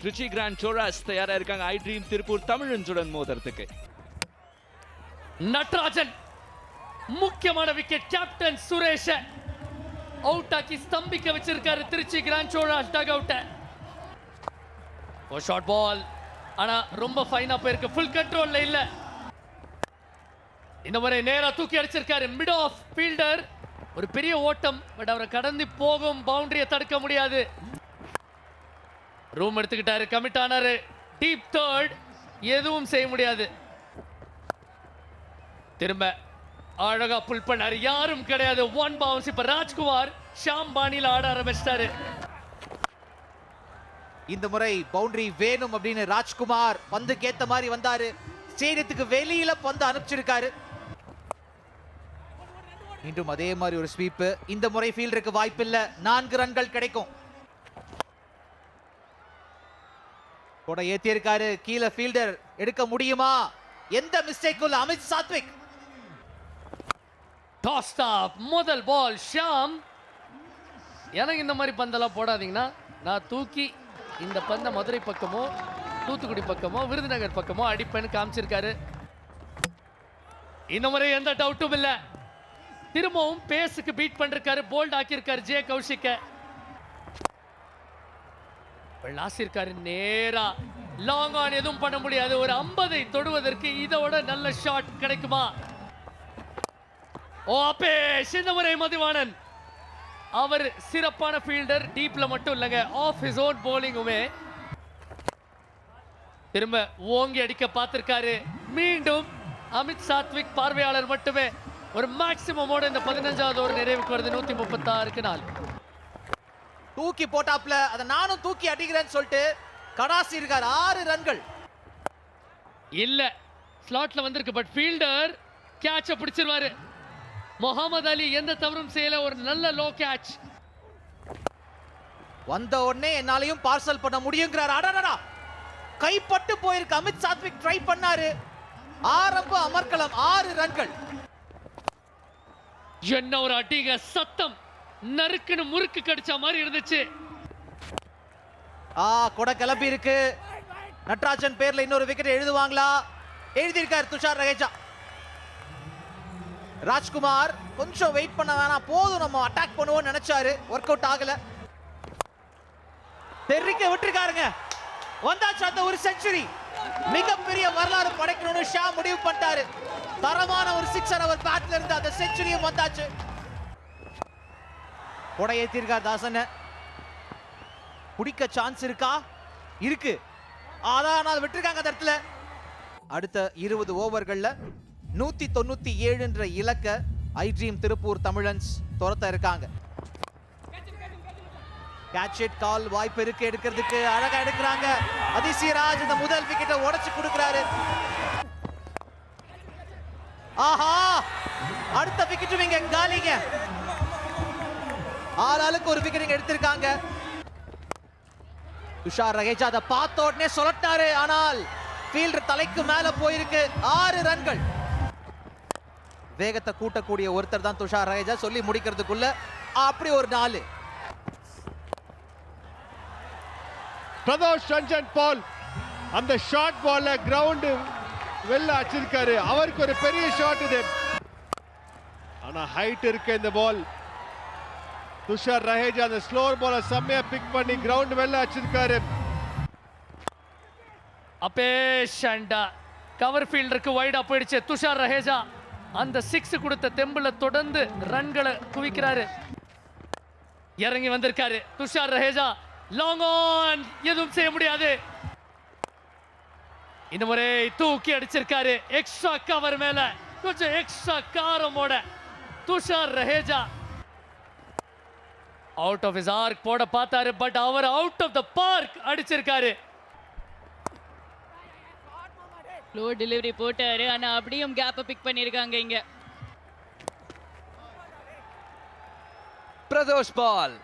Trichy grand சோராஸ் தயாரா இருக்காங்க ஐ dream Tiruppur தமிழன்சுடன் மோதறதுக்கு. Natarajan முக்கியமான விக்கெட், கேப்டன் சுரேஷ அவுட் ஆக்கி ஸ்தம்பிக்க வச்சிருக்காரு திருச்சி கிராண்ட் சோராஸ் டக் அவுட். ஒரு ஷார்ட் பால், ஆனா ரொம்ப ஃபைனா போயிருக்கு, ஃபுல் கண்ட்ரோல்ல இல்ல. இந்த முறை நேரா தூக்கி அடிச்சிருக்காரு மிட் ஆஃப் ஃபீல்டர். ஒரு பெரிய ஓட்டம், பட் அவரை கடந்து போகும் பவுண்டரியை தடுக்க முடியாது. ரூம் எடுத்துக்கிட்டாரு, கமிட் ஆனாரு, டீப் தேர்ட், எதுவும் செய்ய முடியாது. திரும்ப அழகா புல் பண்ணாரு, யாரும் கிடையாது, ஒன் பவுன்ஸ். இப்ப ராஜ்குமார் ஷாம் பாணியில் ஆட ஆரம்பிச்சிட்டாரு. இந்த முறை பவுண்டரி வேணும் அப்படின்னு ராஜ்குமார் பந்துக்கு ஏத்த மாதிரி வந்தாரு, ஸ்டேடியத்துக்கு வெளியில பந்து அனுப்பிச்சிருக்காரு. மீண்டும் அதே மாதிரி ஒரு ஸ்வீப். இந்த முறை ஃபீல்டருக்கு வாய்ப்பு இல்ல, 4 ரன்கள் கிடைக்கும். கூட ஏத்தி இருக்காரு, கீழே ஃபீல்டர் எடுக்க முடியுமா? எந்த மிஸ்டேக்கும் அமித் சாத்விக். டாஸ் ஸ்டாப், முதல் பால் ஷாம். எனக்கு இந்த மாதிரி பந்தெல்லாம் போடாதீங்கன்னா நான் தூக்கி இந்த பந்தை மதுரை பக்கமோ தூத்துக்குடி பக்கமோ விருதுநகர் பக்கமோ அடிப்பேன்னு காமிச்சிருக்காரு. இந்த முறை எந்த டவுட்டும் இல்லை. திரும்பவும் பேஸுக்கு பீட் பண்ணிருக்காரு, போல்ட் ஆக்கியிருக்காரு ஜே கௌஷிக்க. லாசிருக்காரு நேரா, லாங் ஆன் எதுவும் பண்ண முடியாது. ஒரு 50 தொடுவதற்கு இதோட நல்ல ஷாட் கிடைக்குமா? ஓ அப்பேஷ், இந்த முறை மதிவாணன். அவர் சிறப்பான ஃபீல்டர், டீப்ல மட்டும் இல்லைங்க, ஆஃப் ஹிஸ் ஓன் போலிங்குமே. திரும்ப ஓங்கி அடிக்க பார்த்திருக்காரு. மீண்டும் அமித் சாத்விக் பார்வையாளர் மட்டுமே. ஒரு மேக்சிமமோட இந்த 15வது ஓவர் நிறைவுக்கு வருது. 136க்கு 4. தூக்கி போட்டாப்ல, அதை நானும் தூக்கி அடிக்கிறேன்னு சொல்லிட்டு கடாசி இருக்கார். 6 ரன்கள் இல்ல, ஸ்லாட்ல வந்திருக்கு, பட் ஃபீல்டர் கேட்ச பிடிச்சிருவாரு. முகமது அலி எந்த தவறும் செய்யல, ஒரு நல்ல லோ கேட்ச். வந்த உடனே என்னாலையும் பார்சல் பண்ண முடியுங்கிறார். அடடா, கைப்பட்டு போயிருக்கு. அமித் சாத்விக் ட்ரை பண்ணாரு, ஆரம்ப அமர்க்களம். 6 ரன்கள். என்ன ஒரு அடிங்க, சத்தம் நறுக்குன்னு முறுக்கு கடிச்ச மாதிரி இருந்துச்சு. கொடை கிளம்பி இருக்கு. நட்ராஜன் பேர்ல இன்னொரு விக்கெட் எழுதுவாங்களா? எழுதியிருக்கார் துஷார் ரஹேஜா. ராஜ்குமார் கொஞ்சம் வெயிட் பண்ண வேணாம், போதும் நம்ம அட்டாக் பண்ணுவோம் நினைச்சாரு, ஒர்க் அவுட் ஆகல. தெரிவிக்க விட்டுருக்காருங்க. வந்தாச்சு அந்த ஒரு செஞ்சுரி, மிகப்பெரிய வரலாறு படைக்கணும்னு ஷா முடிவு பண்ணிட்டாரு. தரமான ஒரு 6 அவர் பேட்ல இருந்து அந்த செஞ்சுரியும் வந்தாச்சு. கொடை ஏத்திருக்கார் தாசன். குடிக்க சான்ஸ் இருக்கா? இருக்கு, ஆனால் விட்டுருக்காங்க அந்த இடத்துல. அடுத்த 20 ஓவர்கள்ல 197 என்ற இலக்க ஐ ட்ரீம் திருப்பூர் தமிழன்ஸ் துரத்த இருக்காங்க. கேட்ச் இட் கால் வாய்ப்பு இருக்கு எடுக்கிறதுக்கு. அழகா எடுக்கிறாங்க. அதிசயராஜ் இந்த முதல் விக்கெட்டை உடைச்சு கொடுக்கிறாரு. ஆஹா, அடுத்த விக்கெட்டும் இங்க காலிங்க. ஆளாளுக்கு ஒரு விக்கெட் எடுத்திருக்காங்க. துஷார் ரஹேஜா அதை பார்த்த உடனே சொல்லட்டாரு, ஆனால் ஃபீல்டர் தலைக்கு மேல போயிருக்கு. 6 ரன்கள். வேகத்தை கூட்டக்கூடிய ஒருத்தர் தான் துஷார் ரஹேஜா. சொல்லி முடிக்கிறதுக்குள்ள அப்படி ஒரு 4. பிரதோஷ் ரஞ்சன் பால் அந்த ஷார்ட் பால்ல கிரவுண்ட் வெல்ல அடிச்சிருக்காரு. அவருக்கு ஒரு பெரிய ஷாட் இது, ஆனா ஹைட் இருக்கு இந்த பால். துஷார் ரஹேஜா அந்த ஸ்லோர் பால செம்மையா பிக் பண்ணி கிரவுண்ட் வெல்ல அடிச்சிருக்காரு. அப்பேஷ் அண்ட் கவர் ஃபீல்டருக்கு வைடா போயிடுச்சு. துஷார் ரஹேஜா அந்த 6 கொடுத்த தெம்புல தொடர்ந்து ரன்களை குவிக்கிறாரு. இறங்கி வந்திருக்காரு துஷார் ரஹேஜா. லாங் ஆன், எதுவும் செய்ய முடியாது. இந்த முறை தூக்கி அடிச்சிருக்காரு. எக்ஸ்ட்ரா கவர் மேல கொஞ்சம் எக்ஸ்ட்ரா காரமோட Tushar Raheja out of his arc போட பார்த்தாரு, பட் அவர் அவுட் ஆஃப் த பார்க் அடிச்சிருக்காரு. லோ டெலிவரி போட்டாரு, ஆனா அப்படியும் கேப்பை பிக் பண்ணிருக்காங்க இங்க. பிரதோஷ் பால்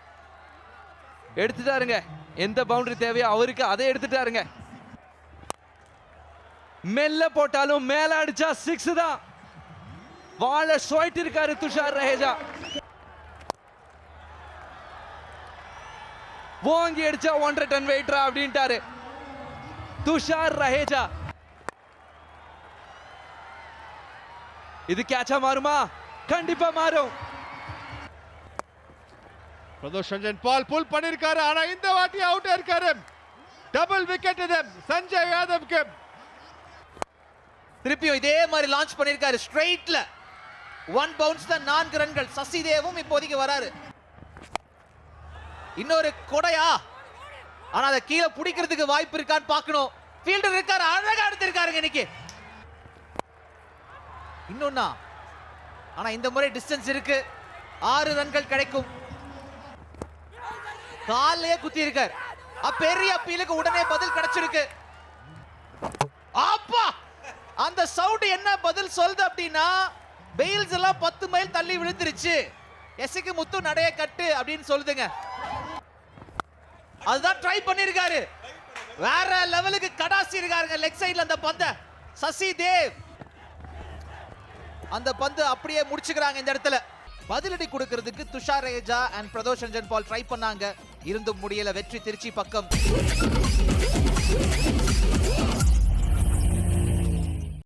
எடுத்துட்டாருங்க. எந்த பவுண்டரி தேவையோ அவருக்கு அதை எடுத்துட்டாருங்க. மெல்ல போட்டாலும் மேல அடிச்சா 6 தான். வாழ ஸ்வைட் இருக்காரு துஷார் ரஹேஜா. ஓங்கி அடிச்சா 1.5 டன் வெயிட்ரா அப்படின்ட்டாரு துஷார் ரஹேஜா. இது கேட்சா மாறுமா? கண்டிப்பா மாறும். பிரதோஷ் ரஞ்சன் பால் புல் பண்ணிருக்காரு. ஆனா இந்த வாட்டி அவுட் இருக்காரு. டபுள் விக்கெட் இது சஞ்சய் யாதவ்க்கு. திருப்பியும் இதே மாதிரி லான்ச் பண்ணிருக்காரு ஸ்ட்ரைட்ல. 1 பவுன்ஸ்ல 4 ரன்கள். சசிதேவும் இப்போதைக்கு வராரு. இன்னொரு கொடையா? ஆனா அதை கீழே பிடிக்கிறதுக்கு வாய்ப்பு இருக்கான்னு பார்க்கணும். ஃபீல்டர் இருக்காரு, அழகா எடுத்திருக்காருங்க இன்னைக்கு. இன்னொன்னா, ஆனா இந்த முறை டிஸ்டன்ஸ் இருக்கு. 6 ரன்கள் கிடைக்கும். காலையே குத்தி இருக்கார். பெரிய அப்பீலுக்கு உடனே பதில் கிடைச்சிருக்கு. அப்பா, அந்த சவுண்ட் என்ன பதில் சொல்லுது அப்படின்னா, பெயில்ஸ் எல்லாம் 10 மைல் தள்ளி விழுந்துருச்சு, எஸ்க்கு முத்து நடைய கட்டு அப்படின்னு சொல்லுதுங்க. அதுதான் ட்ரை பண்ணிருக்காரு. வேற லெவலுக்கு கடாசி இருக்காருங்க லெக் சைடுல அந்த பந்த. சசி தேவ் அந்த பந்து அப்படியே முடிச்சுக்கிறாங்க இந்த இடத்துல. பதிலடி கொடுக்கிறதுக்கு துஷார் ரஹேஜா அண்ட் பிரதோஷ் ரஞ்சன் பால் ட்ரை பண்ணாங்க, இருந்தும் முடியல. வெற்றி திருச்சி பக்கம்.